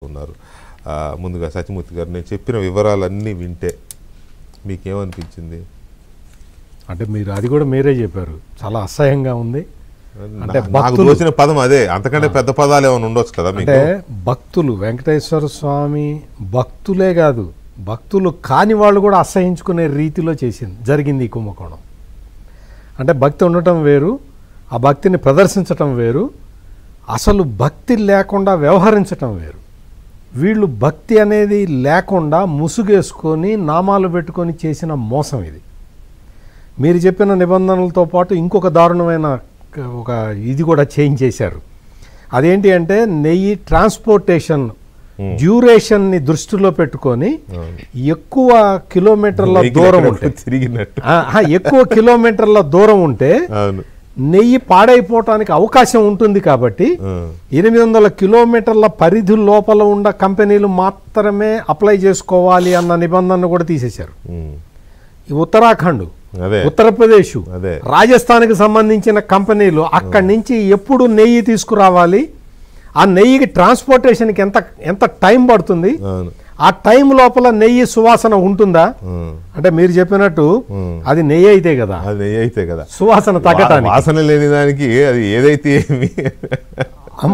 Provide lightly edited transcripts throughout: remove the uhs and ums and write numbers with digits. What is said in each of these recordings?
ఉన్నారు. ముందుగా సత్యమూర్తి గారు నేను చెప్పిన వివరాలన్నీ వింటే మీకేమనిపించింది? అంటే మీరు అది కూడా మీరే చెప్పారు, చాలా అసహ్యంగా ఉంది. అంటే నాకు తోచిన పదం అదే, అంతకంటే పెద్ద పదాలు ఏమైనా ఉండొచ్చు కదా. అంటే భక్తులు, వెంకటేశ్వర స్వామి భక్తులే కాదు, భక్తులు కాని వాళ్ళు కూడా అసహించుకునే రీతిలో జరిగింది ఈ కుంభకోణం. అంటే భక్తి ఉండటం వేరు, ఆ భక్తిని ప్రదర్శించటం వేరు, అసలు భక్తి లేకుండా వ్యవహరించటం వేరు. వీళ్ళు భక్తి అనేది లేకుండా ముసుగేసుకొని నామాలు పెట్టుకొని చేసిన మోసం ఇది. మీరు చెప్పిన నిబంధనలతో పాటు ఇంకొక దారుణమైన ఒక ఇది కూడా చేంజ్ చేశారు. అదేంటి అంటే నెయ్యి ట్రాన్స్పోర్టేషన్ డ్యూరేషన్ని దృష్టిలో పెట్టుకొని ఎక్కువ కిలోమీటర్ల దూరం ఉంటే, ఎక్కువ కిలోమీటర్ల దూరం ఉంటే నెయ్యి పాడైపోవటానికి అవకాశం ఉంటుంది. కాబట్టి 800 కిలోమీటర్ల పరిధి లోపల ఉన్న కంపెనీలు మాత్రమే అప్లై చేసుకోవాలి అన్న నిబంధన కూడా తీసేశారు. ఈ ఉత్తరాఖండ్, ఉత్తరప్రదేశ్, రాజస్థాన్కి సంబంధించిన కంపెనీలు అక్కడి నుంచి ఎప్పుడు నెయ్యి తీసుకురావాలి, ఆ నెయ్యికి ట్రాన్స్పోర్టేషన్కి ఎంత టైం పడుతుంది, ఆ టైం లోపల నెయ్యి సువాసన ఉంటుందా అంటే మీరు చెప్పినట్టు అది నెయ్యి అయితే కదా, అది నెయ్యి అయితే కదా, సువాసన తగ్గటానికి, వాసన లేని దానికి అది ఏదైతే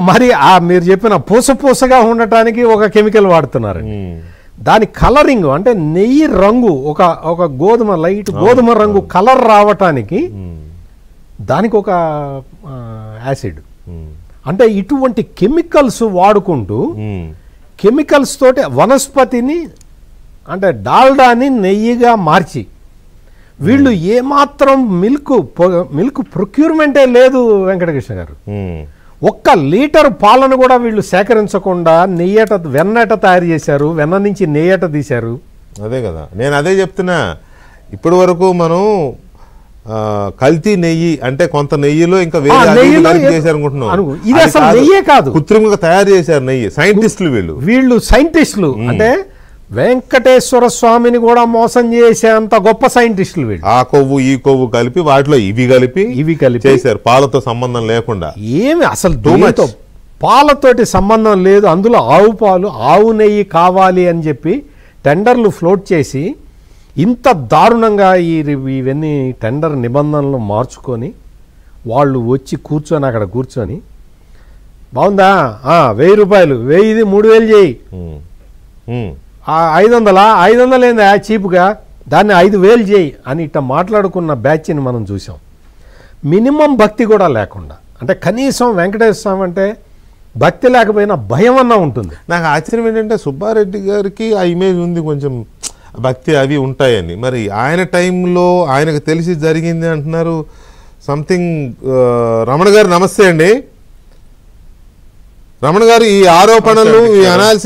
మరి ఆ మీరు చెప్పిన పూసగా ఉండటానికి ఒక కెమికల్ వాడుతున్నారు. దాని కలరింగ్ అంటే నెయ్యి రంగు ఒక గోధుమ, లైట్ గోధుమ రంగు కలర్ రావటానికి దానికి ఒక యాసిడ్. అంటే ఇటువంటి కెమికల్స్ వాడుకుంటూ, కెమికల్స్ తోటి వనస్పతిని అంటే డాల్డాని నెయ్యిగా మార్చి, వీళ్ళు ఏమాత్రం మిల్క్ ప్రొక్యూర్మెంటే లేదు వెంకటకృష్ణ గారు. 1 లీటర్ పాలను కూడా వీళ్ళు సేకరించకుండా వెన్నట తయారు చేశారు, వెన్న నుంచి నెయ్యట తీశారు. అదే కదా, నేను అదే చెప్తున్నా. ఇప్పటి వరకు మనం కల్తీ నెయ్యి అంటే కొంత నెయ్యిలో ఇంకా వేరే చేశారు అనుకుంటున్నాం. ఇది అసలు నెయ్యే కాదు, కృత్రిమంగా తయారు చేశారు నెయ్యి. సైంటిస్టులు వీళ్ళు సైంటిస్టులు అంటే వెంకటేశ్వర స్వామిని కూడా మోసం చేసేంత గొప్ప సైంటిస్టులు వీళ్ళు. ఆ కొవ్వు ఈ కొవ్వు కలిపి వాటిలో ఇవి కలిపి చేశారు, పాలతో సంబంధం లేకుండా. ఏమి అసలు దూమతో పాలతోటి సంబంధం లేదు, అందులో ఆవు పాలు, ఆవు నెయ్యి కావాలి అని చెప్పి టెండర్లు ఫ్లోట్ చేసి ఇంత దారుణంగా ఇవన్నీ టెండర్ నిబంధనలు మార్చుకొని వాళ్ళు వచ్చి కూర్చొని అక్కడ కూర్చొని బాగుందా 1000 రూపాయలు, 1000 3000 చేయి, 500 ఏందా చీప్గా, దాన్ని 5000 చేయి అని ఇట్లా మాట్లాడుకున్న బ్యాచ్ని మనం చూసాం. మినిమం భక్తి కూడా లేకుండా, అంటే కనీసం వెంకటేశ్వర స్వామి అంటే భక్తి లేకపోయినా భయం అన్నా ఉంటుంది. నాకు ఆశ్చర్యం ఏంటంటే సుబ్బారెడ్డి గారికి ఆ ఇమేజ్ ఉంది, కొంచెం భక్తి అవి ఉంటాయని. మరి ఆయన టైంలో ఆయనకు తెలిసి జరిగింది అంటున్నారు సంథింగ్. రమణ గారు నమస్తే అండి. రమణ గారు, ఈ ఆరోపణలు, ఈ అనాలిసిస్